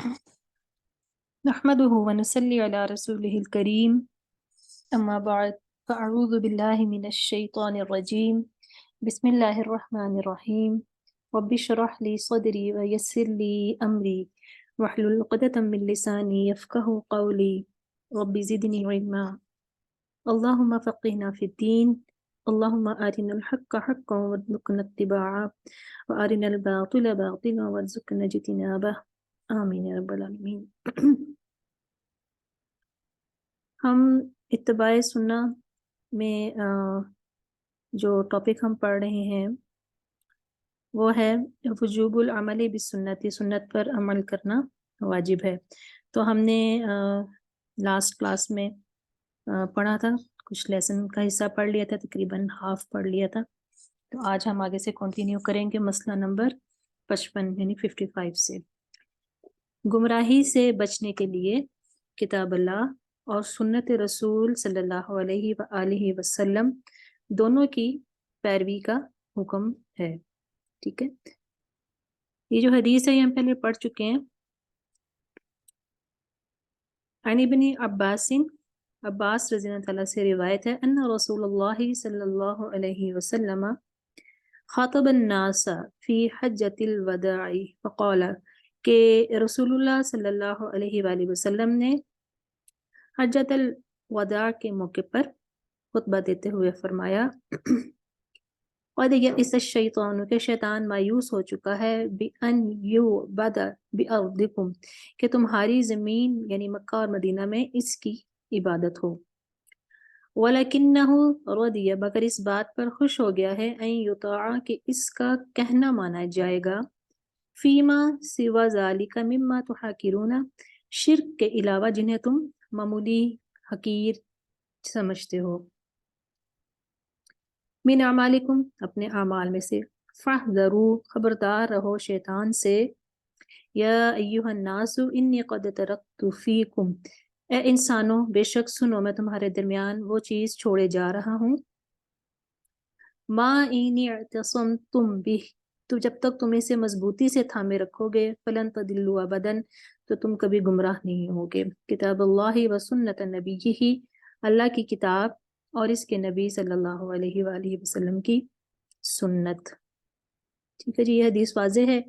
نحمده ونصلي على رسوله الكريم أما بعد فأعوذ بالله من الشيطان الرجيم بسم الله الرحمن الرحيم رب اشرح لي صدري ويسر لي أمري واحلل عقدة من لساني يفقهوا قولي رب زدني علما اللهم فقهنا في الدين اللهم أرنا الحق حقا وارزقنا اتباعه وأرنا الباطل باطلا وارزقنا اجتنابه آمين يا رب العالمين ہم اتباع سنہ میں جو ٹاپک ہم پڑھ رہے ہیں وہ ہے وجوب العمل بالسنت، سنت پر عمل کرنا واجب ہے۔ تو ہم نے لاسٹ کلاس میں پڑھا تھا، کچھ لیسن کا حصہ پڑھ لیا تھا، تقریباً ہاف پڑھ لیا تھا۔ تو آج ہم آگے سے کنٹینیو کریں گے مسئلہ نمبر 55 یعنی 55 سے۔ گمراہی سے بچنے کے لیے کتاب اللہ اور سنت رسول صلی اللہ علیہ وآلہ وسلم دونوں کی پیروی کا حکم ہے۔ ٹھیک ہے، یہ جو حدیث ہے یہ ہم پہلے پڑھ چکے ہیں۔ عن ابن عباس رضی اللہ تعالیٰ سے روایت ہے ان رسول اللہ صلی اللہ علیہ وسلم خاطب الناس فی حجۃ الوداع فقال کہ رسول اللہ صلی اللہ علیہ وآلہ وسلم نے حجۃ الوداع کے موقع پر خطبہ دیتے ہوئے فرمایا قد یئس الشیطان کہ شیطان مایوس ہو چکا ہے بأن یعبد بأرضکم کہ تمہاری زمین یعنی مکہ اور مدینہ میں اس کی عبادت ہو۔ وَلَكِنَّهُ رَضِيَ مگر اس بات پر خوش ہو گیا ہے ان یطاع کہ اس کا کہنا مانا جائے گا فیما سوا ذالک مما تحاکرون شرک کے علاوہ جنہیں تم معمولی حقیر سمجھتے ہو۔ من اعمالکم اپنے اعمال میں سے، فاحذروا خبردار رہو شیطان سے، یا ایہا الناس انی قد ترکت فیکم اے انسانوں بے شک سنو میں تمہارے درمیان وہ چیز چھوڑے جا رہا ہوں ما ان اعتصمتم بہ تو جب تک تم اسے مضبوطی سے تھامے رکھو گے فلن تضلوا ابدا تو تم کبھی گمراہ نہیں ہوگے۔ کتاب اللہ و سنت نبیہ اللہ کی کتاب اور اس کے نبی صلی اللہ علیہ وآلہ وسلم کی سنت۔ ٹھیک ہے جی، یہ حدیث واضح ہے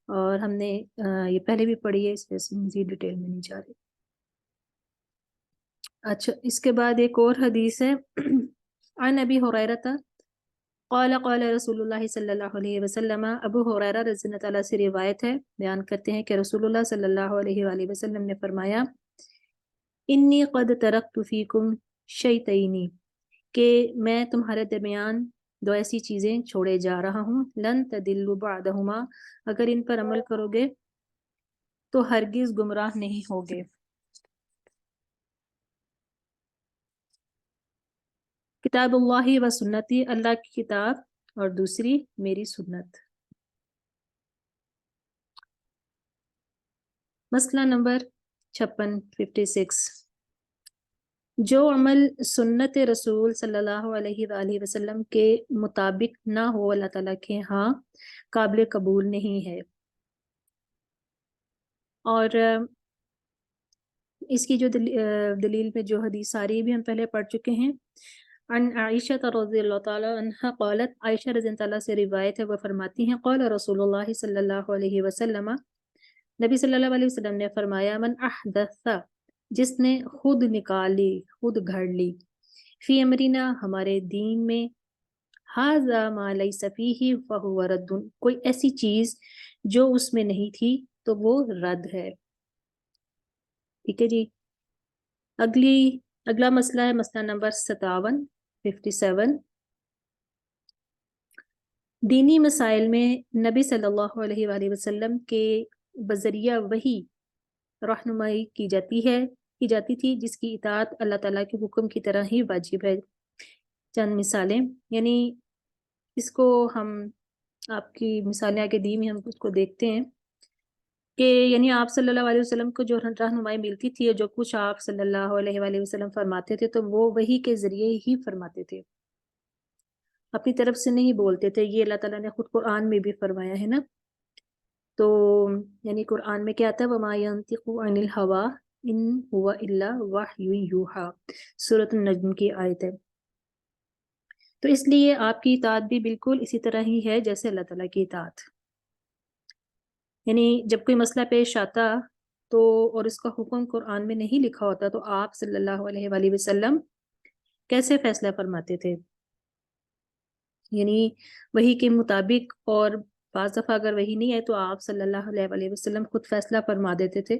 اور ہم نے یہ پہلے بھی پڑھی ہے، اس وجہ سے مزید ڈیٹیل میں نہیں جا رہے۔ اچھا، اس کے بعد ایک اور حدیث ہے عن ابی ہریرہ قال قال رسول اللہ صلی اللہ علیہ وسلم، ابو ہریرہ رضی اللہ تعالیٰ سے روایت ہے، بیان کرتے ہیں کہ رسول اللہ صلی اللہ علیہ وآلہ وسلم نے فرمایا انی قد ترکت فیکم شیئین کہ میں تمہارے درمیان دو ایسی چیزیں چھوڑے جا رہا ہوں لن تدلوا بعدہما اگر ان پر عمل کرو گے تو ہرگز گمراہ نہیں ہوگے۔ کتاب اللہ و سنتی اللہ کی کتاب اور دوسری میری سنت۔ مسئلہ نمبر 56 جو عمل سنت رسول صلی اللہ علیہ وآلہ وسلم کے مطابق نہ ہو اللہ تعالیٰ کے ہاں قابل قبول نہیں ہے۔ اور اس کی جو دلیل میں جو حدیث آ رہی ہے بھی ہم پہلے پڑھ چکے ہیں۔ عن عائشہ رضی اللہ تعالیٰ عنہ قالت عائشہ رضی اللہ تعالیٰ سے روایت ہے، وہ فرماتی ہیں قال رسول اللہ صلی اللہ علیہ وسلم نبی صلی اللہ علیہ وسلم نے فرمایا من احدث جس نے خود نکالی، خود گھڑ لی، فی امرنا ہمارے دین میں، ھذا ما لیس فیہ فہو رد کوئی ایسی چیز جو اس میں نہیں تھی تو وہ رد ہے۔ ٹھیک ہے جی، اگلا مسئلہ ہے مسئلہ نمبر 57 دینی مسائل میں نبی صلی اللہ علیہ وآلہ وسلم کے بذریعہ وحی رہنمائی کی جاتی تھی جس کی اطاعت اللہ تعالیٰ کے حکم کی طرح ہی واجب ہے۔ چند مثالیں، یعنی اس کو ہم آپ کی مثالیں آگے دی میں ہم اس کو دیکھتے ہیں کہ یعنی آپ صلی اللہ علیہ وسلم کو جو رہنمائی ملتی تھی اور جو کچھ آپ صلی اللہ علیہ وآلہ وسلم فرماتے تھے تو وہ وحی کے ذریعے ہی فرماتے تھے، اپنی طرف سے نہیں بولتے تھے۔ یہ اللہ تعالیٰ نے خود قرآن میں بھی فرمایا ہے نا، تو یعنی قرآن میں کیا آتا ہے وما ينطق عن الهوى ان هو الا وحی یوحی، سورۃ النجم کی آیت ہے۔ تو اس لیے آپ کی اطاعت بھی بالکل اسی طرح ہی ہے جیسے اللہ تعالیٰ کی اطاعت، یعنی جب کوئی مسئلہ پیش آتا تو اور اس کا حکم قرآن میں نہیں لکھا ہوتا تو آپ صلی اللہ علیہ وآلہ وسلم کیسے فیصلہ فرماتے تھے؟ یعنی وہی کے مطابق، اور بعض دفعہ اگر وہی نہیں ہے تو آپ صلی اللہ علیہ وآلہ وسلم خود فیصلہ فرما دیتے تھے،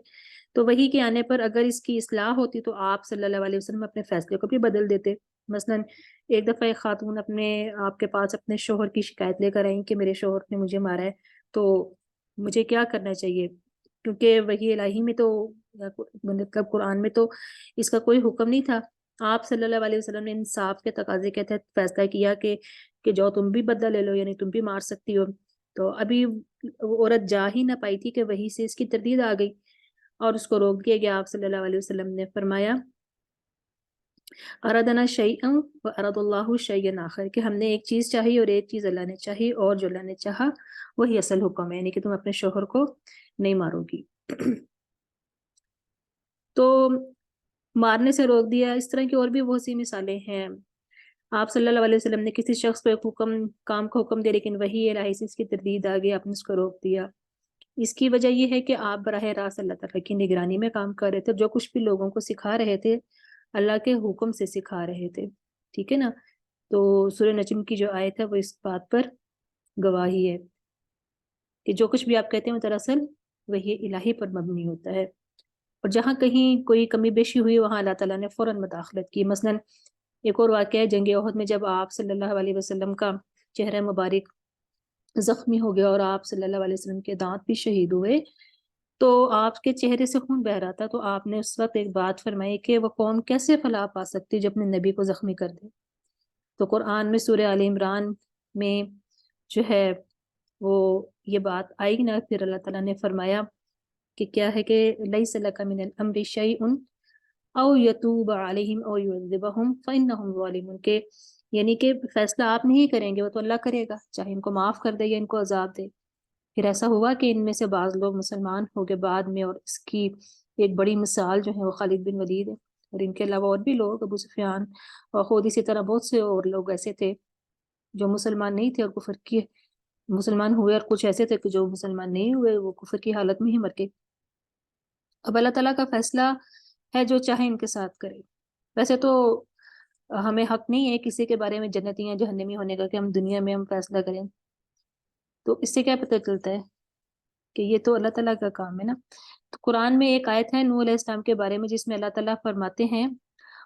تو وہی کے آنے پر اگر اس کی اصلاح ہوتی تو آپ صلی اللہ علیہ وسلم اپنے فیصلے کو بھی بدل دیتے۔ مثلا ایک دفعہ ایک خاتون آپ کے پاس اپنے شوہر کی شکایت لے کر آئیں کہ میرے شوہر نے مجھے مارا ہے، تو مجھے کیا کرنا چاہیے؟ کیونکہ وحی الہی میں تو مطلب قرآن میں تو اس کا کوئی حکم نہیں تھا۔ آپ صلی اللہ علیہ وسلم نے انصاف کے تقاضے کے تحت فیصلہ کیا کہ جو تم بھی بدلہ لے لو، یعنی تم بھی مار سکتی ہو۔ تو ابھی وہ عورت جا ہی نہ پائی تھی کہ وہی سے اس کی تردید آ گئی اور اس کو روک دیا گیا۔ آپ صلی اللہ علیہ وسلم نے فرمایا اردنا شیئا و ارد اللہ شیئا آخر، کہ ہم نے ایک چیز چاہی اور ایک چیز اللہ نے چاہی، اور جو اللہ نے چاہا وہی اصل حکم ہے، یعنی کہ تم اپنے شوہر کو نہیں مارو گی۔ تو مارنے سے روک دیا، اس طرح کی اور بھی بہت سی مثالیں ہیں۔ آپ صلی اللہ علیہ وسلم نے کسی شخص کو ایک کام کا حکم دیا لیکن وہی الہی سے اس کی تردید آ گئی، آپ نے اس کو روک دیا۔ اس کی وجہ یہ ہے کہ آپ براہ راست اللہ تعالیٰ کی نگرانی میں کام کر رہے تھے، جو کچھ بھی لوگوں کو سکھا رہے تھے اللہ کے حکم سے سکھا رہے تھے، ٹھیک ہے نا۔ تو سورہ نجم کی جو آیت ہے وہ اس بات پر گواہی ہے کہ جو کچھ بھی آپ کہتے ہیں وہ دراصل وہی الہی پر مبنی ہوتا ہے، اور جہاں کہیں کوئی کمی بیشی ہوئی وہاں اللہ تعالیٰ نے فوراً مداخلت کی۔ مثلا ایک اور واقعہ ہے جنگ احد میں، جب آپ صلی اللہ علیہ وسلم کا چہرہ مبارک زخمی ہو گیا اور آپ صلی اللہ علیہ وسلم کے دانت بھی شہید ہوئے، تو آپ کے چہرے سے خون بہ رہا تھا، تو آپ نے اس وقت ایک بات فرمائی کہ وہ قوم کیسے فلاح پا سکتی جو اپنے نبی کو زخمی کر دے۔ تو قرآن میں سورہ آل عمران میں جو ہے وہ یہ بات آئی نا، پھر اللہ تعالیٰ نے فرمایا کہ کیا ہے کہ لیس لک من الامر شیء او یتوب علیہم او یعذبہم فانہم ظالمون، کہ یعنی کہ فیصلہ آپ نہیں کریں گے، وہ تو اللہ کرے گا، چاہے ان کو معاف کر دے یا ان کو عذاب دے۔ پھر ایسا ہوا کہ ان میں سے بعض لوگ مسلمان ہو گئے بعد میں، اور اس کی ایک بڑی مثال جو ہے وہ خالد بن ولید ہے، اور ان کے علاوہ اور بھی لوگ، ابو سفیان اور خود اسی طرح بہت سے اور لوگ ایسے تھے جو مسلمان نہیں تھے اور کفر کی مسلمان ہوئے، اور کچھ ایسے تھے کہ جو مسلمان نہیں ہوئے، وہ کفر کی حالت میں ہی مر گئے۔ اب اللہ تعالیٰ کا فیصلہ ہے جو چاہے ان کے ساتھ کرے۔ ویسے تو ہمیں حق نہیں ہے کسی کے بارے میں جنتی یا جہنمی ہونے کا کہ ہم دنیا میں ہم فیصلہ کریں، تو اس سے کیا پتہ چلتا ہے کہ یہ تو اللہ تعالیٰ کا کام ہے نا۔ تو قرآن میں ایک آیت ہے نوح علیہ السلام کے بارے میں جس میں اللہ تعالیٰ فرماتے ہیں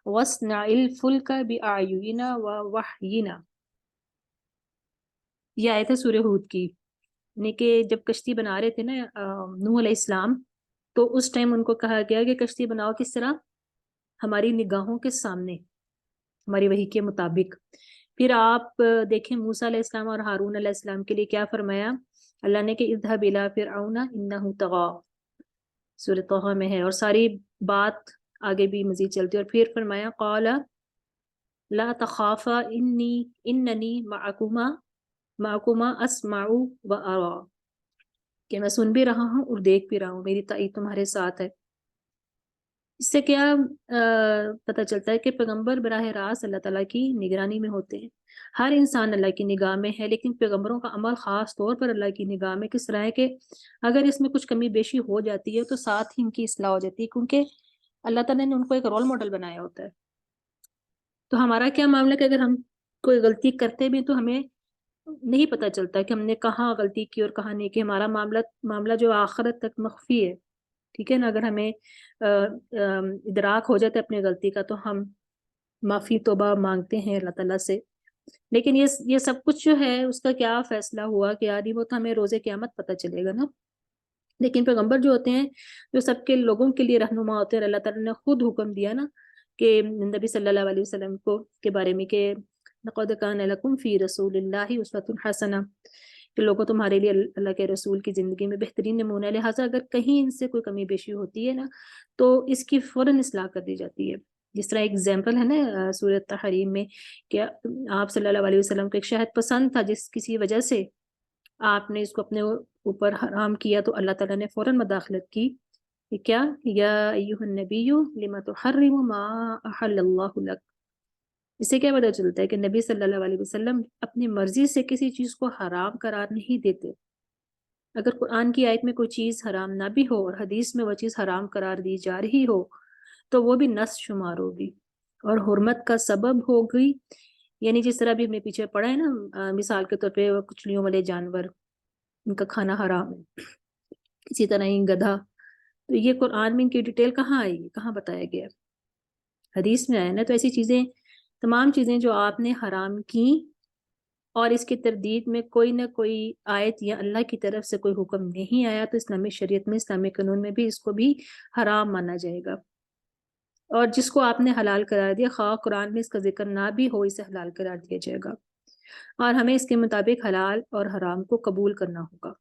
وَاصْنَعِ الْفُلْكَ بِأَعْيُنِنَا وَوَحْيِنَا، یہ آیت ہے سورہ ہود کی، یعنی کہ جب کشتی بنا رہے تھے نا نوح علیہ السلام، تو اس ٹائم ان کو کہا گیا کہ کشتی بناؤ کس طرح؟ ہماری نگاہوں کے سامنے، ہماری وحی کے مطابق۔ پھر آپ دیکھیں موسیٰ علیہ السلام اور ہارون علیہ السلام کے لیے کیا فرمایا اللہ نے کہ اذهب الى فرعون انه طغى، سورۃ طہ میں ہے، اور ساری بات آگے بھی مزید چلتی ہے۔ اور پھر فرمایا قال لا تخافا اننی معکما اسمع و ارى، کہ میں سن بھی رہا ہوں اور دیکھ بھی رہا ہوں، میری تائید تمہارے ساتھ ہے۔ اس سے کیا پتہ چلتا ہے کہ پیغمبر براہ راست اللہ تعالیٰ کی نگرانی میں ہوتے ہیں۔ ہر انسان اللہ کی نگاہ میں ہے، لیکن پیغمبروں کا عمل خاص طور پر اللہ کی نگاہ میں کس طرح ہے کہ اگر اس میں کچھ کمی بیشی ہو جاتی ہے تو ساتھ ہی ان کی اصلاح ہو جاتی ہے، کیونکہ اللہ تعالیٰ نے ان کو ایک رول ماڈل بنایا ہوتا ہے۔ تو ہمارا کیا معاملہ کہ اگر ہم کوئی غلطی کرتے بھی تو ہمیں نہیں پتہ چلتا کہ ہم نے کہاں غلطی کی اور کہاں نہیں کی، ہمارا معاملہ جو آخرت تک مخفی ہے، ٹھیک ہے نا۔ اگر ہمیں ادراک ہو جاتا ہے اپنی غلطی کا تو ہم معافی توبہ مانگتے ہیں اللہ تعالیٰ سے، لیکن یہ سب کچھ جو ہے اس کا کیا فیصلہ ہوا کہ یار وہ تو ہمیں روز قیامت پتہ چلے گا نا۔ لیکن پیغمبر جو ہوتے ہیں جو سب کے لوگوں کے لیے رہنما ہوتے ہیں، اللہ تعالیٰ نے خود حکم دیا نا کہ نبی صلی اللہ علیہ وسلم کے بارے میں کہ لقد کان لکم فی رسول اللہ اسوۃ حسنہ، کہ لوگوں تمہارے لیے اللہ کے رسول کی زندگی میں بہترین نمونہ ہے، لہٰذا اگر کہیں ان سے کوئی کمی بیشی ہوتی ہے نا تو اس کی فوراً اصلاح کر دی جاتی ہے۔ جس طرح ایگزامپل ہے نا سورۃ تحریم میں کہ آپ صلی اللہ علیہ وسلم کو ایک شہد پسند تھا، جس کسی وجہ سے آپ نے اس کو اپنے اوپر حرام کیا تو اللہ تعالیٰ نے فوراً مداخلت کی کہ کیا یا ایھا النبی لما تحرم ما احل اللہ لک. اس سے کیا پتہ چلتا ہے کہ نبی صلی اللہ علیہ وسلم اپنی مرضی سے کسی چیز کو حرام قرار نہیں دیتے. اگر قرآن کی آیت میں کوئی چیز حرام نہ بھی ہو اور حدیث میں وہ چیز حرام قرار دی جا رہی ہو تو وہ بھی نص شمار ہوگی اور حرمت کا سبب ہوگی. یعنی جس طرح بھی ہم نے پیچھے پڑھا ہے نا، مثال کے طور پہ وہ کچلیوں والے جانور، ان کا کھانا حرام ہے، اسی طرح ہی گدھا. تو یہ قرآن میں ان کی ڈیٹیل کہاں آئی، کہاں بتایا گیا؟ حدیث میں آیا نا. تو ایسی چیزیں، تمام چیزیں جو آپ نے حرام کی اور اس کی تردید میں کوئی نہ کوئی آیت یا اللہ کی طرف سے کوئی حکم نہیں آیا تو اسلامی شریعت میں، اسلامی قانون میں بھی اس کو بھی حرام مانا جائے گا. اور جس کو آپ نے حلال قرار دیا، خواہ قرآن میں اس کا ذکر نہ بھی ہو، اسے حلال قرار دیا جائے گا اور ہمیں اس کے مطابق حلال اور حرام کو قبول کرنا ہوگا.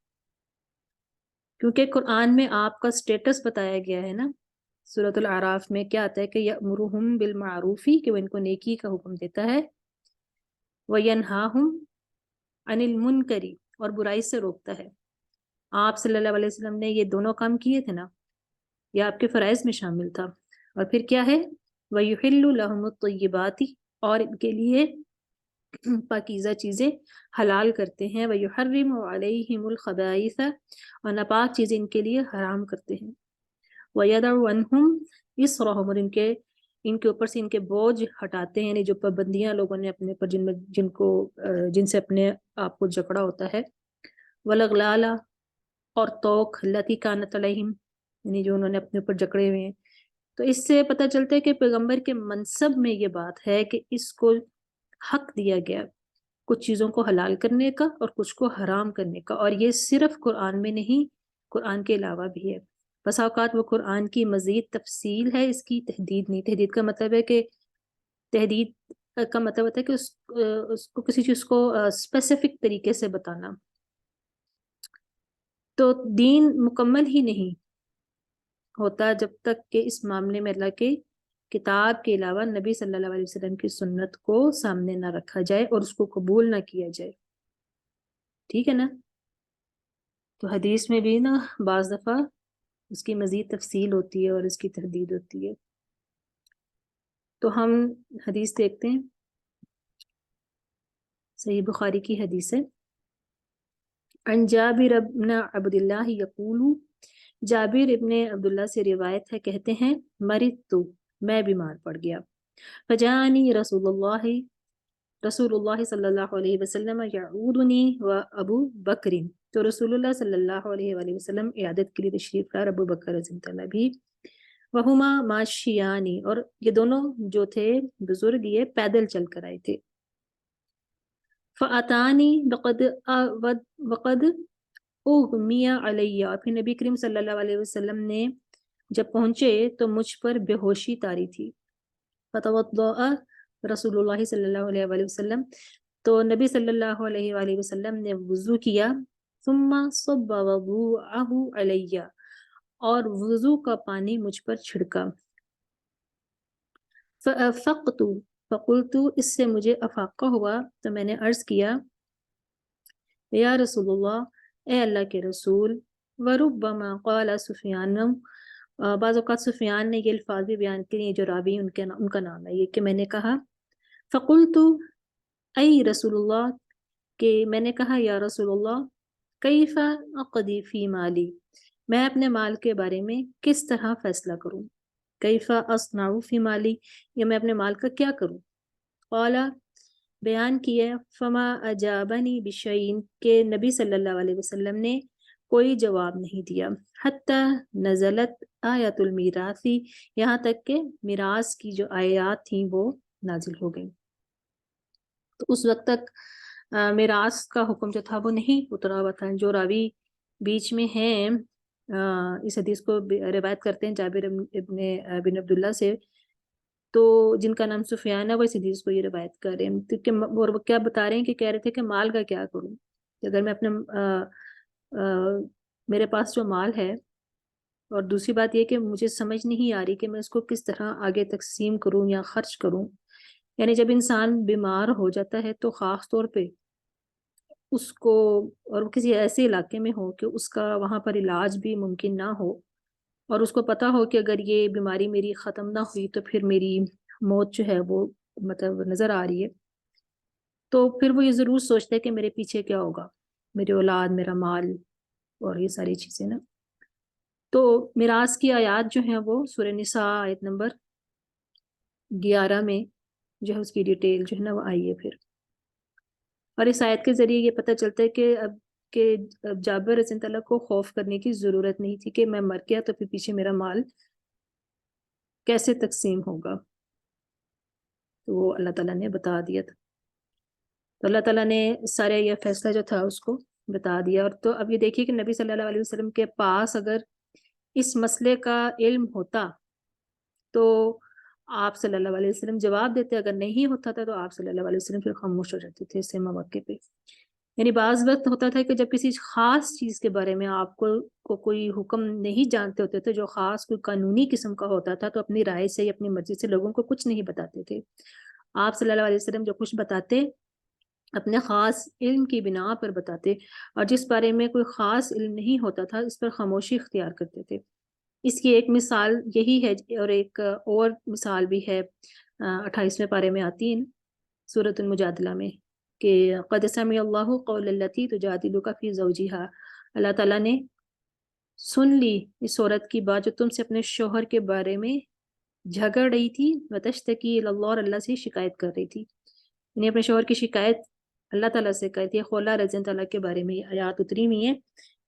کیونکہ قرآن میں آپ کا سٹیٹس بتایا گیا ہے نا. سورۃ الاعراف میں کیا آتا ہے کہ یأمرہم بالمعروف، کہ وہ ان کو نیکی کا حکم دیتا ہے، وینہاہم عن المنکر، اور برائی سے روکتا ہے. آپ صلی اللہ علیہ وسلم نے یہ دونوں کام کیے تھے نا، یہ آپ کے فرائض میں شامل تھا. اور پھر کیا ہے، وَيُحِلُّ لَهُمُ الطَّيِّبَاتِ، اور ان کے لیے پاکیزہ چیزیں حلال کرتے ہیں. وَيُحَرِّمُ عَلَيْهِمُ الْخَبَائِثَ، اور ناپاک چیزیں ان کے لیے حرام کرتے ہیں. وَيَدَعُ عَنْهُمْ إِصْرَهُمْ، اور ان کے اوپر سے ان کے بوجھ ہٹاتے ہیں، یعنی جو پابندیاں لوگوں نے اپنے پر جن سے اپنے آپ کو جکڑا ہوتا ہے. وَالْأَغْلَالَ، اور توق، الَّتِي كَانَتْ عَلَيْهِمْ، یعنی جو انہوں نے اپنے اوپر جکڑے ہوئے ہیں. تو اس سے پتہ چلتا ہے کہ پیغمبر کے منصب میں یہ بات ہے کہ اس کو حق دیا گیا کچھ چیزوں کو حلال کرنے کا اور کچھ کو حرام کرنے کا. اور یہ صرف قرآن میں نہیں، قرآن کے علاوہ بھی ہے. بس اوقات وہ قرآن کی مزید تفصیل ہے، اس کی تحدید نہیں. تحدید کا مطلب ہے کہ تحدید کا مطلب ہوتا ہے کہ اس کو کسی چیز کو اسپیسیفک طریقے سے بتانا. تو دین مکمل ہی نہیں ہوتا جب تک کہ اس معاملے میں اللہ کے کتاب کے علاوہ نبی صلی اللہ علیہ وسلم کی سنت کو سامنے نہ رکھا جائے اور اس کو قبول نہ کیا جائے. ٹھیک ہے نا. تو حدیث میں بھی نا بعض دفعہ اس کی مزید تفصیل ہوتی ہے اور اس کی تردید ہوتی ہے. تو ہم حدیث دیکھتے ہیں. صحیح بخاری کی حدیث ہے. عن جابر بن عبد اللہ یقول، جابر ابن عبداللہ سے روایت ہے، کہتے ہیں مرضت، میں بیمار پڑ گیا. فجاءنی رسول اللہ صلی اللہ علیہ وسلم یعودنی و ابو بکر، تو رسول اللہ صلی اللہ علیہ وآلہ وسلم عیادت کے لیے تشریف لائے، ابو بکر رضی اللہ بھی. وہما ماشیانی، اور یہ دونوں جو تھے بزرگ یہ پیدل چل کر آئے تھے. فاتانی وقد اغمی علیہ، اور پھر نبی کریم صلی اللہ علیہ وسلم نے جب پہنچے تو مجھ پر بے ہوشی طاری تھی. فتوضأ رسول اللہ صلی اللہ علیہ وآلہ وسلم، تو نبی صلی اللہ علیہ وآلہ وسلم نے وضو کیا. ثم صب وضوءہ علیہ، اور وضو کا پانی مجھ پر چھڑکا. فافقت، فقلت، اس سے مجھے افاقہ ہوا تو میں نے عرض کیا، یا رسول اللہ، اے اللہ کے رسول. وربما قال سفیان، بعض اوقات سفیان نے یہ الفاظ بھی بیان کیے، جو راوی ان کا نام ہے یہ، کہ میں نے کہا فقلت ای رسول اللہ، کہ میں نے کہا یا رسول اللہ، کیف اقضی فی مالی، میں اپنے مال کے بارے میں کس طرح فیصلہ کروں. کیف اصنع فی مالی، یا میں اپنے مال کا کیا کروں. قال، بیان کیا، فما اجابنی بشیء، کہ نبی صلی اللہ علیہ وسلم نے کوئی جواب نہیں دیا. حتی نزلت آیت المیراث، یہاں تک کہ میراث کی جو آیات تھیں وہ نازل ہو گئیں. تو اس وقت تک میراث کا حکم جو تھا وہ نہیں اترا ہوا تھا. جو راوی بیچ میں ہیں اس حدیث کو روایت کرتے ہیں جابر بن عبداللہ سے، تو جن کا نام سفیان ہے، وہ اس حدیث کو یہ روایت کر رہے ہیں. اور وہ کیا بتا رہے ہیں کہ کہہ رہے تھے کہ مال کا کیا کروں، کہ اگر میں اپنے میرے پاس جو مال ہے، اور دوسری بات یہ کہ مجھے سمجھ نہیں آ رہی کہ میں اس کو کس طرح آگے تقسیم کروں یا خرچ کروں. یعنی جب انسان بیمار ہو جاتا ہے تو خاص طور پہ اس کو، اور وہ کسی ایسے علاقے میں ہو کہ اس کا وہاں پر علاج بھی ممکن نہ ہو، اور اس کو پتہ ہو کہ اگر یہ بیماری میری ختم نہ ہوئی تو پھر میری موت جو ہے وہ مطلب نظر آ رہی ہے، تو پھر وہ یہ ضرور سوچتا ہے کہ میرے پیچھے کیا ہوگا، میری اولاد، میرا مال اور یہ ساری چیزیں نا۔ تو میراث کی آیات جو ہیں وہ سورہ نساء آیت نمبر 11 میں جو ہے اس کی ڈیٹیل جو ہے نا وہ آئی ہے پھر، اور اس آیت کے ذریعے یہ پتہ چلتا ہے کہ اب جابر رضی اللہ عنہ کو خوف کرنے کی ضرورت نہیں تھی کہ میں مر گیا تو پھر پیچھے میرا مال کیسے تقسیم ہوگا، تو وہ اللہ تعالیٰ نے بتا دیا تھا، تو اللہ تعالیٰ نے سارے یہ فیصلہ جو تھا اس کو بتا دیا۔ اور تو اب یہ دیکھیے کہ نبی صلی اللہ علیہ وسلم کے پاس اگر اس مسئلے کا علم ہوتا تو آپ صلی اللہ علیہ وسلم جواب دیتے، اگر نہیں ہوتا تھا تو آپ صلی اللہ علیہ وسلم پھر خاموش ہو جاتے تھے اس مواقع پہ۔ یعنی بعض وقت ہوتا تھا کہ جب کسی خاص چیز کے بارے میں آپ کو کوئی حکم نہیں جانتے ہوتے تھے، جو خاص کوئی قانونی قسم کا ہوتا تھا، تو اپنی رائے سے یا اپنی مرضی سے لوگوں کو کچھ نہیں بتاتے تھے۔ آپ صلی اللہ علیہ وسلم جو کچھ بتاتے اپنے خاص علم کی بنا پر بتاتے، اور جس بارے میں کوئی خاص علم نہیں ہوتا تھا اس پر خاموشی اختیار کرتے تھے۔ اس کی ایک مثال یہی ہے، اور ایک اور مثال بھی ہے 28ویں پارے میں آتی ہے سورۃ المجادلہ میں کہ قد سمع اللہ قول التی تجادلک فی زوجہا، اللہ تعالیٰ نے سن لی اس عورت کی بات جو تم سے اپنے شوہر کے بارے میں جھگڑ رہی تھی، وتشتکی الی اللہ، اور اللہ سے شکایت کر رہی تھی، یعنی اپنے شوہر کی شکایت اللہ تعالیٰ سے کرتی ہے۔ خولہ رضی اللہ کے بارے میں آیات اتری ہوئی ہیں،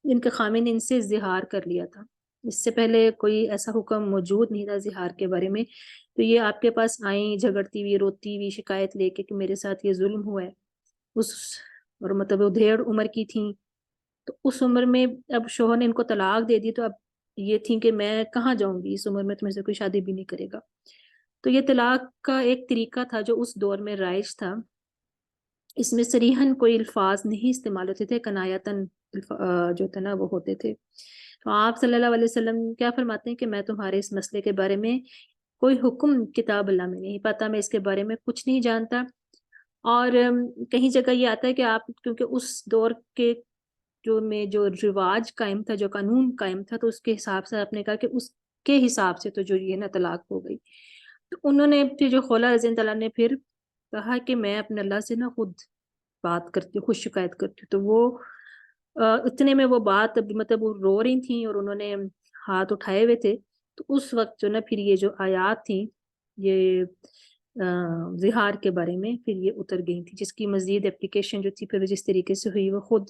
جن کے خامن نے ان سے اظہار کر لیا تھا، اس سے پہلے کوئی ایسا حکم موجود نہیں تھا اظہار کے بارے میں، تو یہ آپ کے پاس آئیں جھگڑتی ہوئی، روتی ہوئی، شکایت لے کے کہ میرے ساتھ یہ ظلم ہوا ہے، اور مطلب وہ ڈھیڑ عمر کی تھیں، تو اس عمر میں اب شوہر نے ان کو طلاق دے دی، تو اب یہ تھی کہ میں کہاں جاؤں گی، اس عمر میں تمہیں سے کوئی شادی بھی نہیں کرے گا۔ تو یہ طلاق کا ایک طریقہ تھا جو اس دور میں رائج تھا، اس میں صریحاً کوئی الفاظ نہیں استعمال ہوتے تھے، کنایتاً جو تھا نا وہ ہوتے تھے۔ تو آپ صلی اللہ علیہ وسلم کیا فرماتے ہیں کہ میں تمہارے اس مسئلے کے بارے میں کوئی حکم کتاب اللہ میں نہیں پتا، میں اس کے بارے میں کچھ نہیں جانتا، اور کہیں جگہ یہ آتا ہے کہ آپ کیونکہ اس دور کے جو رواج قائم تھا، جو قانون قائم تھا، تو اس کے حساب سے آپ نے کہا کہ اس کے حساب سے تو جو یہ نا طلاق ہو گئی، تو انہوں نے پھر جو خولہ رضی اللہ نے پھر کہا کہ میں اپنے اللہ سے نا خود بات کرتی ہوں، خود شکایت کرتی ہوں، تو وہ اتنے میں وہ بات مطلب وہ رو رہی تھیں اور انہوں نے ہاتھ اٹھائے ہوئے تھے، تو اس وقت جو نا پھر یہ جو آیات تھیں یہ زہار کے بارے میں پھر یہ اتر گئی تھی، جس کی مزید اپلیکیشن جو تھی پھر جس طریقے سے ہوئی وہ خود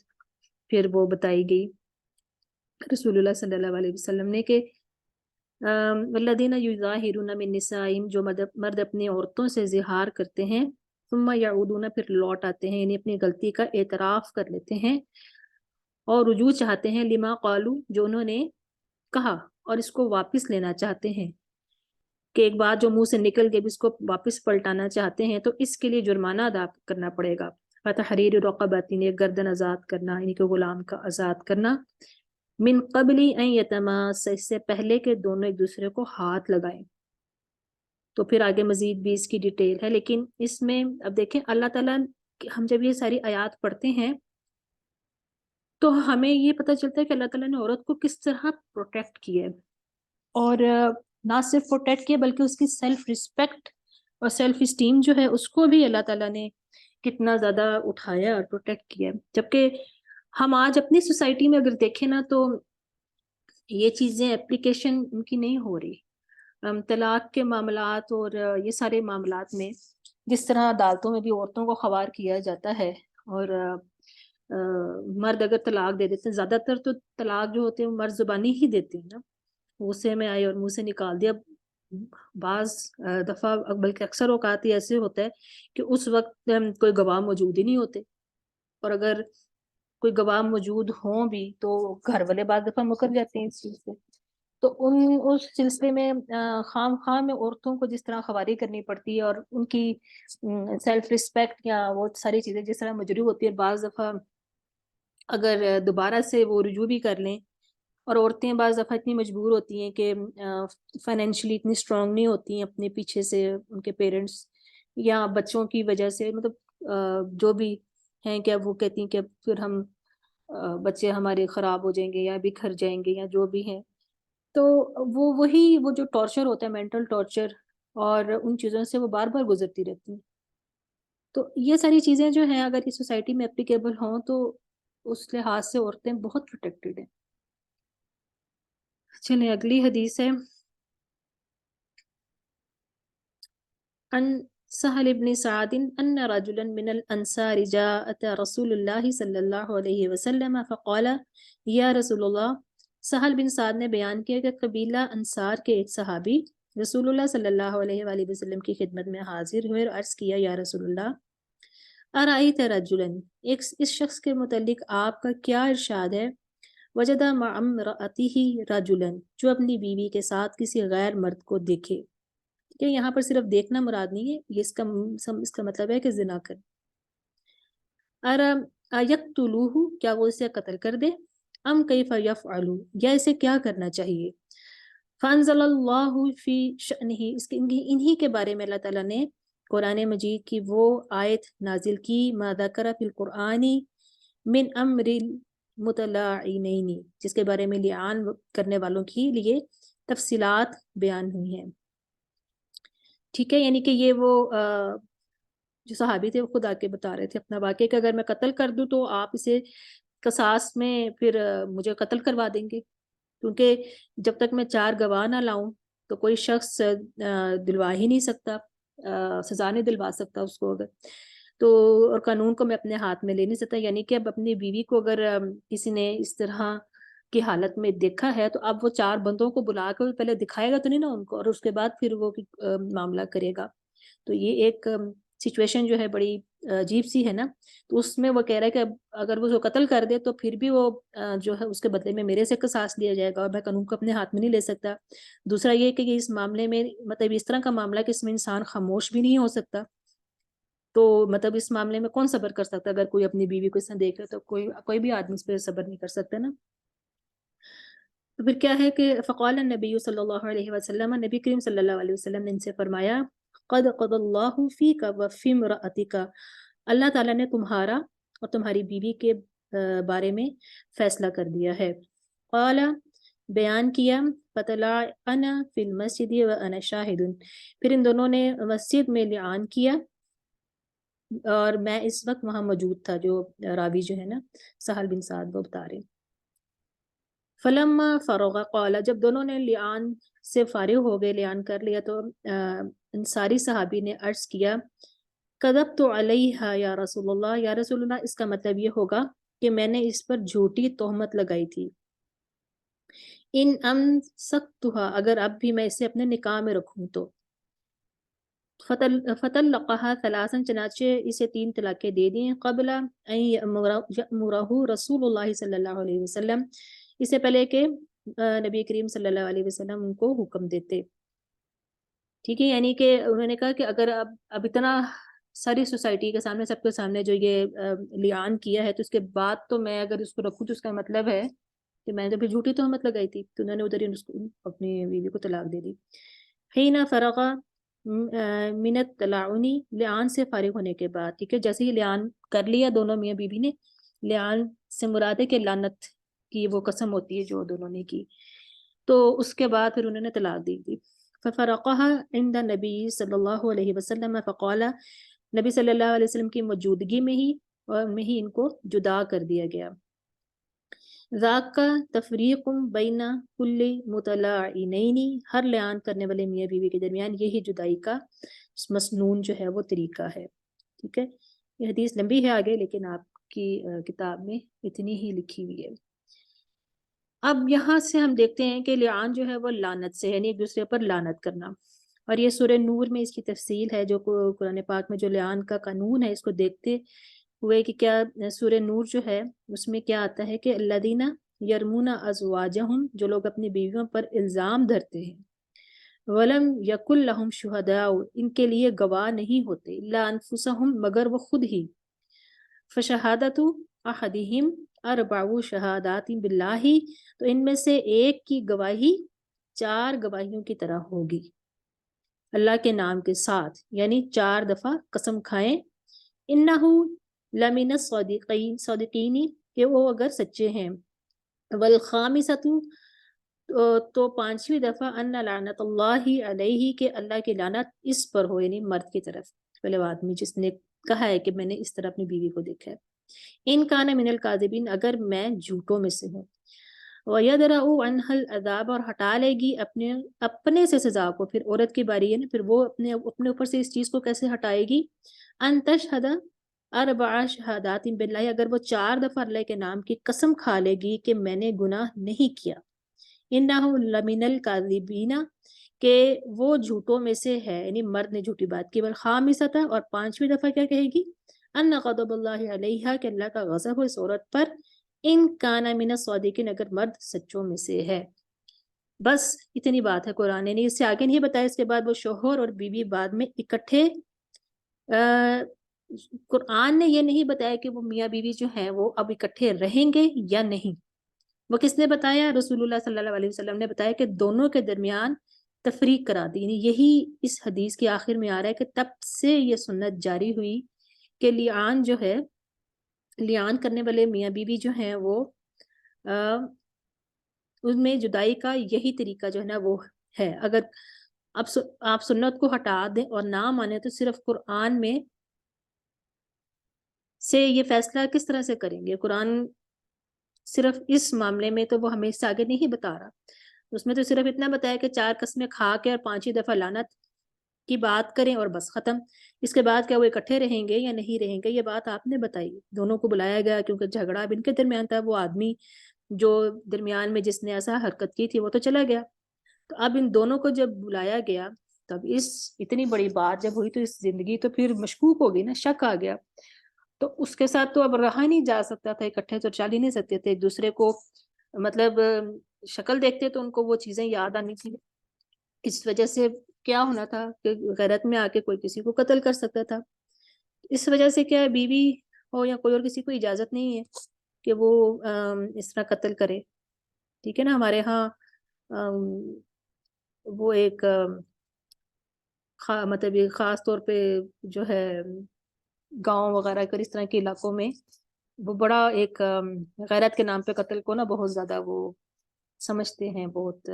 پھر وہ بتائی گئی رسول اللہ صلی اللہ علیہ وسلم نے کہ والذین یظاہرون من نسائہم، جو مرد اپنی عورتوں سے زہار کرتے ہیں، ثم یعودون، پھر لوٹ آتے ہیں، یعنی اپنی غلطی کا اعتراف کر لیتے ہیں اور رجوع چاہتے ہیں، لما قالو، جو انہوں نے کہا، اور اس کو واپس لینا چاہتے ہیں، کہ ایک بات جو منہ سے نکل گئی اس کو واپس پلٹانا چاہتے ہیں، تو اس کے لیے جرمانہ ادا کرنا پڑے گا۔ فتحریر رقبۃ، گردن آزاد کرنا، یعنی کہ غلام کا آزاد کرنا، من قبل ان یتماسا، اس سے پہلے کہ دونوں ایک دوسرے کو ہاتھ لگائیں۔ تو پھر آگے مزید بھی اس کی ڈیٹیل ہے، لیکن اس میں اب دیکھیں اللہ تعالیٰ، ہم جب یہ ساری آیات پڑھتے ہیں تو ہمیں یہ پتہ چلتا ہے کہ اللہ تعالیٰ نے عورت کو کس طرح پروٹیکٹ کیا ہے، اور نہ صرف پروٹیکٹ کیا بلکہ اس کی سیلف رسپیکٹ اور سیلف اسٹیم جو ہے اس کو بھی اللہ تعالیٰ نے کتنا زیادہ اٹھایا اور پروٹیکٹ کیا۔ جبکہ ہم آج اپنی سوسائٹی میں اگر دیکھیں نا تو یہ چیزیں اپلیکیشن ان کی نہیں ہو رہی، طلاق کے معاملات اور یہ سارے معاملات میں جس طرح عدالتوں میں بھی عورتوں کو خوار کیا جاتا ہے، اور مرد اگر طلاق دے دیتے ہیں، زیادہ تر تو طلاق جو ہوتے ہیں وہ مرد زبانی ہی دیتے ہیں نا، غصے میں آئے اور منہ سے نکال دیا۔ بعض دفعہ بلکہ اکثر اوقات ہی ایسے ہوتا ہے کہ اس وقت کوئی گواہ موجود ہی نہیں ہوتے، اور اگر کوئی گواہ موجود ہوں بھی تو گھر والے بعض دفعہ مکر جاتے ہیں اس چیز سے۔ تو اس سلسلے میں خام خواہ میں عورتوں کو جس طرح خواری کرنی پڑتی ہے، اور ان کی سیلف رسپیکٹ یا وہ ساری چیزیں جس طرح مجروح ہوتی ہے، بعض دفعہ اگر دوبارہ سے وہ رجوع بھی کر لیں، اور عورتیں بعض دفعہ اتنی مجبور ہوتی ہیں کہ فائنینشلی اتنی اسٹرانگ نہیں ہوتی ہیں، اپنے پیچھے سے ان کے پیرنٹس یا بچوں کی وجہ سے، مطلب جو بھی ہیں کہ اب وہ کہتی ہیں کہ پھر ہم بچے ہمارے خراب ہو جائیں گے یا بکھر جائیں گے یا جو بھی ہیں. تو وہ جو ٹارچر ہوتا ہے، مینٹل ٹارچر، اور ان چیزوں سے وہ بار بار گزرتی رہتی ہیں. تو یہ ساری چیزیں جو ہیں اگر اس سوسائٹی میں اپلیکیبل ہوں تو اس لحاظ سے عورتیں بہت پروٹیکٹڈ ہیں. چلیں اگلی حدیث ہے. عن سہل بن سعد ان رجلا من الانصار جاء رسول اللہ صلی اللہ علیہ وسلم فقال یا رسول اللہ. سہل بن سعد نے بیان کیا کہ قبیلہ انصار کے ایک صحابی رسول اللہ صلی اللہ علیہ وآلہ وسلم کی خدمت میں حاضر ہوئے اور عرض کیا یا رسول اللہ ارائیت رجلا، اس شخص کے متعلق آپ کا کیا ارشاد ہے وجد مع امرأته رجلا، جو اپنی بیوی کے ساتھ کسی غیر مرد کو دیکھے. کہ یہاں پر صرف دیکھنا مراد نہیں ہے، یہ اس کا مطلب ہے کہ زنا کر. یقتلوہ، کیا وہ اسے قتل کر دے، ام کیف یفعل، یا اسے کیا کرنا چاہیے. فانزل اللہ فی شأنہ، انہی کے بارے میں اللہ تعالیٰ نے قرآن مجید کی وہ آیت نازل کی ما ذکر فی القرآن من امر المتلاعنین، جس کے بارے میں لعان کرنے والوں کے لیے تفصیلات بیان ہوئی ہیں. ٹھیک ہے، یعنی کہ یہ وہ جو صحابی تھے وہ خود آ کے بتا رہے تھے اپنا واقعہ کہ اگر میں قتل کر دوں تو آپ اسے قصاص میں پھر مجھے قتل کروا دیں گے، کیونکہ جب تک میں 4 گواہ نہ لاؤں تو کوئی شخص دلوا ہی نہیں سکتا، سزا نہیں دلوا سکتا اس کو اگر تو، اور قانون کو میں اپنے ہاتھ میں لے نہیں سکتا. یعنی کہ اب اپنی بیوی کو اگر کسی نے اس طرح کی حالت میں دیکھا ہے تو اب وہ 4 بندوں کو بلا کر پہلے دکھائے گا تو نہیں نا ان کو، اور اس کے بعد پھر وہ معاملہ کرے گا. تو یہ ایک سچویشن جو ہے بڑی عجیب سی ہے نا. تو اس میں وہ کہہ رہا ہے کہ اگر وہ قتل کر دے تو پھر بھی وہ جو ہے اس کے بدلے میں میرے سے قصاص لیا جائے گا اور میں قانون کو اپنے ہاتھ میں نہیں لے سکتا. دوسرا یہ کہ اس معاملے میں مطلب اس طرح کا معاملہ کہ اس میں انسان خاموش بھی نہیں ہو سکتا. تو مطلب اس معاملے میں کون صبر کر سکتا؟ اگر کوئی اپنی بیوی کو اس طرح دیکھ رہا تو کوئی بھی آدمی اس پہ صبر نہیں کر سکتا نا. تو پھر کیا ہے کہ فقال النبی صلی اللہ علیہ وسلم، نبی کریم صلی اللہ علیہ وسلم نے ان سے فرمایا قد قضى اللہ فیک وفی امرأتک، اللہ تعالیٰ نے تمہارا اور تمہاری بیوی کے بارے میں فیصلہ کر دیا ہے. قال، بیان کیا فطلعنا فی المسجد وانا شاہد، پھر ان دونوں نے مسجد میں لعان کیا اور میں اس وقت وہاں موجود تھا. جو راوی جو ہے نا سہل بن سعد وہ بتا رہے. فلما فروغ قال، جب دونوں نے لعان سے فارغ ہو گئے، لعان کر لیا، تو انصاری صحابی نے عرض کیا کذبت علیہا یا رسول اللہ، یا رسول اللہ اس کا مطلب یہ ہوگا کہ میں نے اس پر جھوٹی تہمت لگائی تھی. ان امسکتھا، اگر اب بھی میں اسے اپنے نکاح میں رکھوں تو. فطلقها ثلاثا، چنانچہ اسے 3 طلاقیں دے دیں. قبل ان یأمرہ رسول اللہ صلی اللہ علیہ وسلم، اس سے پہلے کہ نبی کریم صلی اللہ علیہ وسلم ان کو حکم دیتے. ٹھیک ہے، یعنی کہ انہوں نے کہا کہ اگر اب اتنا ساری سوسائٹی کے سامنے، سب کے سامنے جو یہ لعان کیا ہے، تو اس کے بعد تو میں اگر اس کو رکھوں تو اس کا مطلب ہے کہ میں نے تو پھر جھوٹی تہمت لگائی تھی. تو انہوں نے ادھر ہی اپنی بیوی کو طلاق دے دی. حین فرغ من التلاعن، لعان سے فارغ ہونے کے بعد. ٹھیک ہے، جیسے ہی لعان کر لیا دونوں میاں بیوی نے، لعان سے مراد ہے کہ لعنت کی وہ قسم ہوتی ہے جو دونوں نے کی، تو اس کے بعد پھر انہوں نے طلاق دی تھی. ففرقها عند نبی صلی اللہ علیہ وسلم فقال، نبی صلی اللہ علیہ وسلم کی موجودگی میں ہی ان کو جدا کر دیا گیا. ذاک تفریق بین کل متلاعنین، ہر لعان کرنے والے میاں بیوی کے درمیان یہی جدائی کا مسنون جو ہے وہ طریقہ ہے. ٹھیک ہے، یہ حدیث لمبی ہے آگے، لیکن آپ کی کتاب میں اتنی ہی لکھی ہوئی ہے. اب یہاں سے ہم دیکھتے ہیں کہ لعان جو ہے وہ لعنت سے، یعنی ایک دوسرے پر لعنت کرنا. اور یہ سورہ نور میں اس کی تفصیل ہے، جو قرآن پاک میں جو لعان کا قانون ہے اس کو دیکھتے ہوئے کہ کیا سورہ نور جو ہے اس میں کیا آتا ہے کہ الذین یرمون ازواجہم، جو لوگ اپنی بیویوں پر الزام دھرتے ہیں، ولم یکن لہم شہداء، ان کے لیے گواہ نہیں ہوتے، الا انفسہم، مگر وہ خود ہی. فشہادت احدہم اربع شہادات باللہ، تو ان میں سے ایک کی گواہی 4 گواہیوں کی طرح ہوگی اللہ کے نام کے ساتھ، یعنی 4 دفعہ قسم کھائیں. انہو لمن الصادقین صادقین کہ وہ اگر سچے ہیں، والخامسۃ تو پانچویں دفعہ ان لعنت اللہ علیہ کہ اللہ کی لعنت اس پر ہو، یعنی مرد کی طرف، پہلے آدمی جس نے کہا ہے کہ میں نے اس طرح اپنی بیوی کو دیکھا ہے، ان کان من الکاذبین اگر میں جھوٹوں میں سے ہوں، وَيَدْرَأُ عَنْهَا الْعَذَابَ اور ہٹا لے گی اپنے سے سزا کو، پھر عورت کی باری ہے نا، پھر وہ اپنے اوپر سے اس چیز کو کیسے ہٹائے گی، ان تشہد اربع شہادات باللہ اگر وہ 4 دفعہ اللہ کے نام کی قسم کھا لے گی کہ میں نے گناہ نہیں کیا، انہ لمن الکاذبین کہ وہ جھوٹوں میں سے ہے، یعنی مرد نے جھوٹی بات کی، والخامسۃ اور پانچویں دفعہ کیا کہے گی، ان غضب اللہ علیہا کہ اللہ کا غضب ہو اس عورت پر، ان کان من الصادقین اگر مرد سچوں میں سے ہے۔ بس اتنی بات ہے قرآن نے اس سے آگے نہیں بتایا، اس کے بعد وہ شوہر اور بیوی بعد میں اکٹھے قرآن نے یہ نہیں بتایا کہ وہ میاں بیوی جو ہیں وہ اب اکٹھے رہیں گے یا نہیں، وہ کس نے بتایا؟ رسول اللہ صلی اللہ علیہ وسلم نے بتایا کہ دونوں کے درمیان تفریق کرا دی، یعنی یہی اس حدیث کے آخر میں آ رہا ہے کہ تب سے یہ سنت جاری ہوئی کہ لیان جو ہے، لیان کرنے والے میاں بیوی جو ہیں وہ ان میں جدائی کا یہی طریقہ جو ہے نا وہ ہے۔ اگر آپ سنت کو ہٹا دیں اور نہ مانیں تو صرف قرآن میں سے یہ فیصلہ کس طرح سے کریں گے؟ قرآن صرف اس معاملے میں تو وہ ہمیں اس سے آگے نہیں بتا رہا، اس میں تو صرف اتنا بتایا کہ 4 قسمیں کھا کے اور 5 دفعہ لعنت کی بات کریں اور بس ختم۔ اس کے بعد کیا وہ اکٹھے رہیں گے یا نہیں رہیں گے یہ بات آپ نے بتائی، دونوں کو بلایا گیا کیونکہ جھگڑا اب ان کے درمیان تھا، وہ آدمی جو درمیان میں جس نے ایسا حرکت کی تھی وہ تو چلا گیا، تو اب ان دونوں کو جب بلایا گیا تب اس اتنی بڑی بات جب ہوئی تو اس زندگی تو پھر مشکوک ہو گئی نا، شک آ گیا، تو اس کے ساتھ تو اب رہا نہیں جا سکتا تھا، اکٹھے تو چل ہی نہیں سکتے تھے، ایک دوسرے کو مطلب شکل دیکھتے تو ان کو وہ چیزیں یاد آنی تھی، اس وجہ سے کیا ہونا تھا کہ غیرت میں آ کے کوئی کسی کو قتل کر سکتا تھا، اس وجہ سے کیا بیوی ہو یا کوئی اور کسی کو اجازت نہیں ہے کہ وہ اس طرح قتل کرے، ٹھیک ہے نا۔ ہمارے ہاں وہ ایک مطلب خاص طور پہ جو ہے گاؤں وغیرہ کر اس طرح کے علاقوں میں وہ بڑا ایک غیرت کے نام پہ قتل کو نا بہت زیادہ وہ سمجھتے ہیں، بہت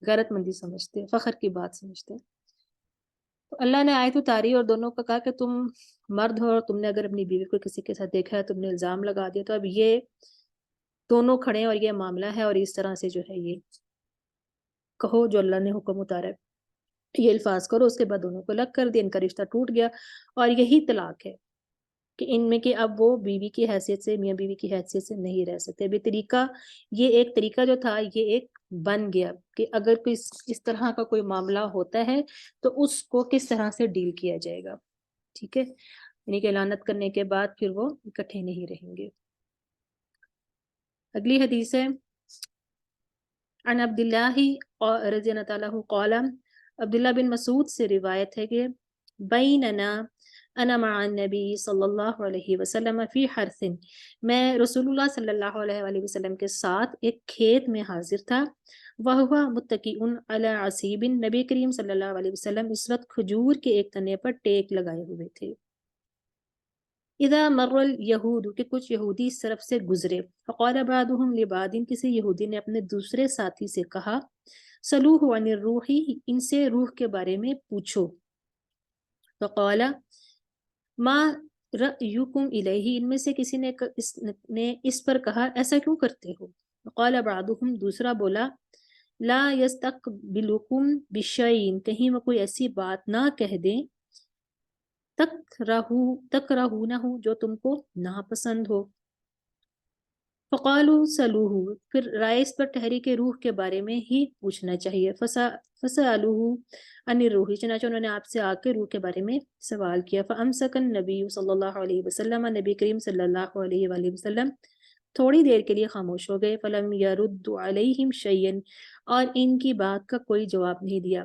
غیرت مندی سمجھتے ہیں، فخر کی بات سمجھتے ہیں، تو اللہ نے آیت اتاری اور دونوں کو کہا کہ تم مرد ہو اور تم نے اگر اپنی بیوی کو کسی کے ساتھ دیکھا ہے، تم نے الزام لگا دیا، تو اب یہ دونوں کھڑے ہیں اور یہ معاملہ ہے اور اس طرح سے جو ہے یہ کہو جو اللہ نے حکم اتارا ہے، یہ الفاظ کرو، اس کے بعد دونوں کو الگ کر دیا، ان کا رشتہ ٹوٹ گیا، اور یہی طلاق ہے کہ ان میں کہ اب وہ بیوی کی حیثیت سے، میاں بیوی کی حیثیت سے نہیں رہ سکتے۔ ابھی طریقہ، یہ ایک طریقہ جو تھا یہ ایک بن گیا کہ اگر کوئی اس طرح کا کوئی معاملہ ہوتا ہے تو اس کو کس طرح سے ڈیل کیا جائے گا، ٹھیک ہے، یعنی کہ لعنت کرنے کے بعد پھر وہ اکٹھے نہیں رہیں گے۔ اگلی حدیث ہے عن عبداللہ رضی اللہ تعالیٰ قال، عبداللہ بن مسعود سے روایت ہے کہ بیننا انا مع النبی صلی اللہ علیہ وسلم فی حرث، میں رسول اللہ صلی اللہ علیہ وآلہ وسلم کے ساتھ ایک کھیت میں حاضر تھا، وہو متکئن علی عصیب، نبی کریم صلی اللہ علیہ وسلم اس وقت کھجور کے ایک تنے پر ٹیک لگائے ہوئے تھے، اذا مر الیہود کہ کچھ یہودی اس طرف سے گزرے، فقال بعضهم لبعض کسی یہودی نے اپنے دوسرے ساتھی سے کہا، سلوہ عن الروح ان سے روح کے بارے میں پوچھو، فقال ما رأیکم الیہ ان میں سے کسی نے اس پر کہا ایسا کیوں کرتے ہو، فقال بعضهم دوسرا بولا، لا یستقبلکم بشیء کہیں وہ کوئی ایسی بات نہ کہہ دیں، تکرہونہ جو تم کو ناپسند ہو، فقالوا سلوہ پھر رائے اس پر ٹھہری کہ روح کے بارے میں ہی پوچھنا چاہیے، فسألوہ عن الروح چنانچہ انہوں نے آپ سے آ کے روح کے بارے میں سوال کیا، فامسک النبی صلی اللہ علیہ وسلم نبی کریم صلی اللہ علیہ وآلہ وسلم تھوڑی دیر کے لیے خاموش ہو گئے، فلم یرد علیہم شیئا اور ان کی بات کا کوئی جواب نہیں دیا،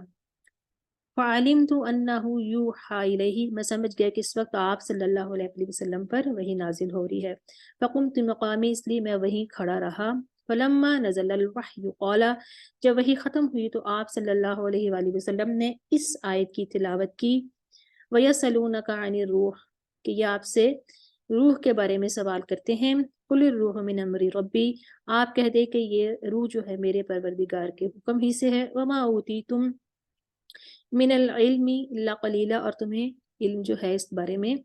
فعلمت انہ یوحی الیہ میں سمجھ گیا کہ اس وقت آپ صلی اللہ علیہ وسلم پر وحی نازل ہو رہی ہے، فقمت مقامی اس لیے میں وہیں کھڑا رہا، فلما نزل الوحی قال جب وحی ختم ہوئی تو آپ صلی اللہ علیہ وآلہ وسلم نے اس آیت کی تلاوت کی، وَيَسْأَلُونَكَ عَنِ الرُّوحِ کہ یہ آپ سے روح کے بارے میں سوال کرتے ہیں، قل الروح من امر ربی، آپ کہہ دیں کہ یہ روح جو ہے میرے پروردگار کے حکم ہی سے ہے، وما اوتیتم من العلم الا قلیلا، اور تمہیں علم جو ہے اس بارے میں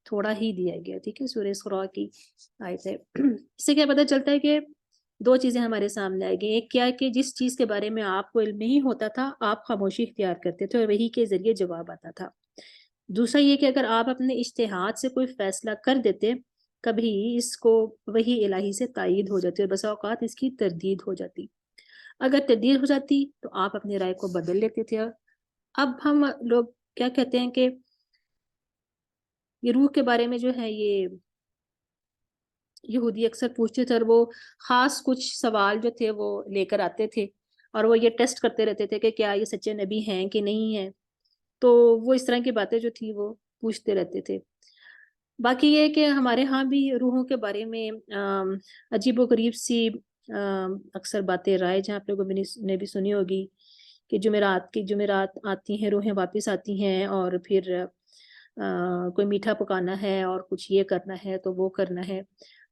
تھوڑا ہی دیا گیا. ٹھیک ہے، سورہ اسراء کی آیت ہے. اس سے کیا پتہ چلتا ہے کہ دو چیزیں ہمارے سامنے آئے گی. ایک کیا ہے کہ جس چیز کے بارے میں آپ کو علم نہیں ہوتا تھا آپ خاموشی اختیار کرتے تھے اور وہی کے ذریعے جواب آتا تھا. دوسرا یہ کہ اگر آپ اپنے اجتہاد سے کوئی فیصلہ کر دیتے کبھی اس کو وہی الہی سے تائید ہو جاتی اور بسا اوقات اس کی تردید ہو جاتی. اگر تردید ہو جاتی تو آپ اپنی رائے کو بدل لیتے تھے. اب ہم لوگ کیا کہتے ہیں کہ یہ روح کے بارے میں جو ہے یہ یہودی اکثر پوچھتے تھے اور وہ خاص کچھ سوال جو تھے وہ لے کر آتے تھے اور وہ یہ ٹیسٹ کرتے رہتے تھے کہ کیا یہ سچے نبی ہیں کہ نہیں ہیں. تو وہ اس طرح کی باتیں جو تھی وہ پوچھتے رہتے تھے. باقی یہ کہ ہمارے ہاں بھی روحوں کے بارے میں عجیب و غریب سی اکثر باتیں رائج ہیں. آپ لوگوں نے بھی سنی ہوگی کہ جمعرات آتی ہیں روحیں واپس آتی ہیں اور پھر کوئی میٹھا پکانا ہے اور کچھ یہ کرنا ہے تو وہ کرنا ہے.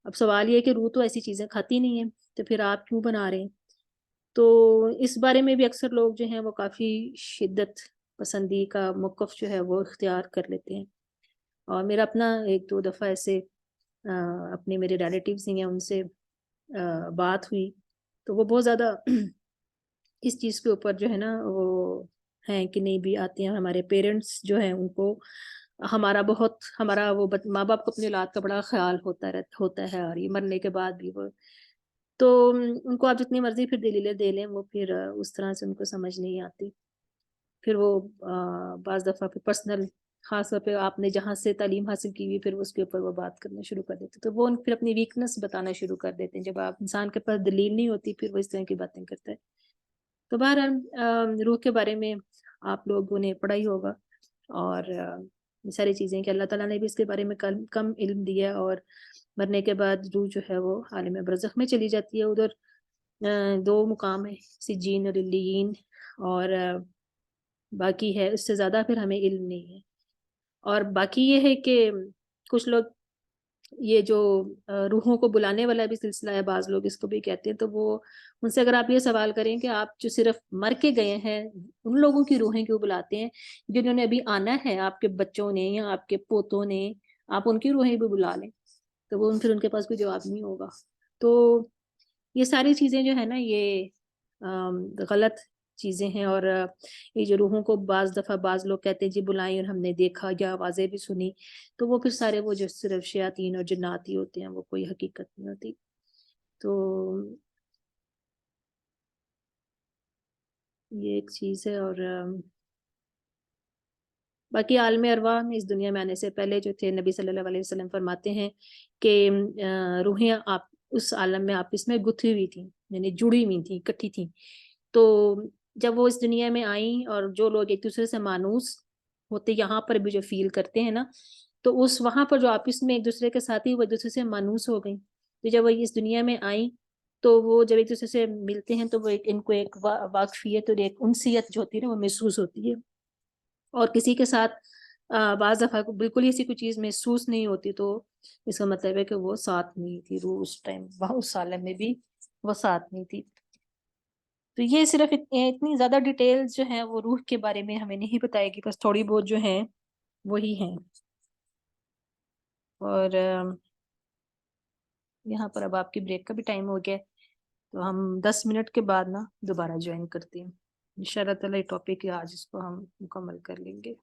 اب سوال یہ کہ روح تو ایسی چیزیں کھاتی نہیں ہیں تو پھر آپ کیوں بنا رہے ہیں. تو اس بارے میں بھی اکثر لوگ جو ہیں وہ کافی شدت پسندی کا موقف جو ہے وہ اختیار کر لیتے ہیں. اور میرا اپنا ایک دو دفعہ ایسے اپنے میرے ریلیٹیوز ہیں ان سے بات ہوئی تو وہ بہت زیادہ اس چیز کے اوپر جو ہے نا وہ ہیں کہ نہیں بھی آتے ہیں. ہمارے پیرنٹس جو ہیں ان کو ہمارا وہ ماں باپ کو اپنی اولاد کا بڑا خیال ہوتا ہے اور یہ مرنے کے بعد بھی وہ تو ان کو آپ جتنی مرضی پھر دلیلیں دے لیں وہ پھر اس طرح سے ان کو سمجھ نہیں آتی. پھر وہ بعض دفعہ پھر پرسنل خاص طور پہ آپ نے جہاں سے تعلیم حاصل کی ہوئی پھر اس کے اوپر وہ بات کرنا شروع کر دیتے تو وہ پھر اپنی ویکنس بتانا شروع کر دیتے ہیں. جب آپ انسان کے پاس دلیل نہیں ہوتی پھر وہ اس طرح کی باتیں کرتا ہے. تو بہرحال روح کے بارے میں آپ لوگوں نے پڑھا ہی ہوگا اور یہ ساری چیزیں کہ اللہ تعالیٰ نے بھی اس کے بارے میں کم علم دیا اور مرنے کے بعد روح جو ہے وہ عالم برزخ میں چلی جاتی ہے. ادھر دو مقام ہے سجین اور علیین اور باقی ہے اس سے زیادہ پھر ہمیں علم نہیں ہے. اور باقی یہ ہے کہ کچھ لوگ یہ جو روحوں کو بلانے والا بھی سلسلہ ہے بعض لوگ اس کو بھی کہتے ہیں تو وہ ان سے اگر آپ یہ سوال کریں کہ آپ جو صرف مر کے گئے ہیں ان لوگوں کی روحیں کیوں بلاتے ہیں جنہوں نے ابھی آنا ہے آپ کے بچوں نے یا آپ کے پوتوں نے آپ ان کی روحیں بھی بلا لیں تو وہ پھر ان کے پاس کوئی جواب نہیں ہوگا. تو یہ ساری چیزیں جو ہے نا یہ غلط چیزیں ہیں. اور یہ جو روحوں کو بعض دفعہ بعض لوگ کہتے ہیں جی بلائیں اور ہم نے دیکھا یا آوازیں بھی سنی تو وہ پھر سارے وہ جو صرف شیاطین اور جنات ہی ہوتے ہیں وہ کوئی حقیقت نہیں ہوتی. تو یہ ایک چیز ہے. اور باقی عالم ارواح میں اس دنیا میں آنے سے پہلے جو تھے نبی صلی اللہ علیہ وسلم فرماتے ہیں کہ روحیں آپ اس عالم میں آپس میں گتھی ہوئی تھیں یعنی جڑی ہوئی تھیں اکٹھی تھیں. تو جب وہ اس دنیا میں آئیں اور جو لوگ ایک دوسرے سے مانوس ہوتے یہاں پر بھی جو فیل کرتے ہیں نا تو اس وہاں پر جو آپس میں ایک دوسرے کے ساتھ ہی وہ ایک دوسرے سے مانوس ہو گئیں. تو جب وہ اس دنیا میں آئیں تو وہ جب ایک دوسرے سے ملتے ہیں تو وہ ان کو ایک واقفیت اور ایک انسیت جو ہوتی ہے نا وہ محسوس ہوتی ہے. اور کسی کے ساتھ بعض دفعہ بالکل ایسی کوئی چیز محسوس نہیں ہوتی تو اس کا مطلب ہے کہ وہ ساتھ نہیں تھی روح اس ٹائم وہاں اس عالم میں بھی وہ ساتھ نہیں تھی. تو یہ صرف اتنی زیادہ ڈیٹیلز جو ہیں وہ روح کے بارے میں ہمیں نہیں بتائے گی بس تھوڑی بہت جو ہیں وہی ہیں. اور یہاں پر اب آپ کی بریک کا بھی ٹائم ہو گیا تو ہم 10 منٹ کے بعد نا دوبارہ جوائن کرتے ہیں انشاءاللہ تعالی ٹاپک آج اس کو ہم مکمل کر لیں گے.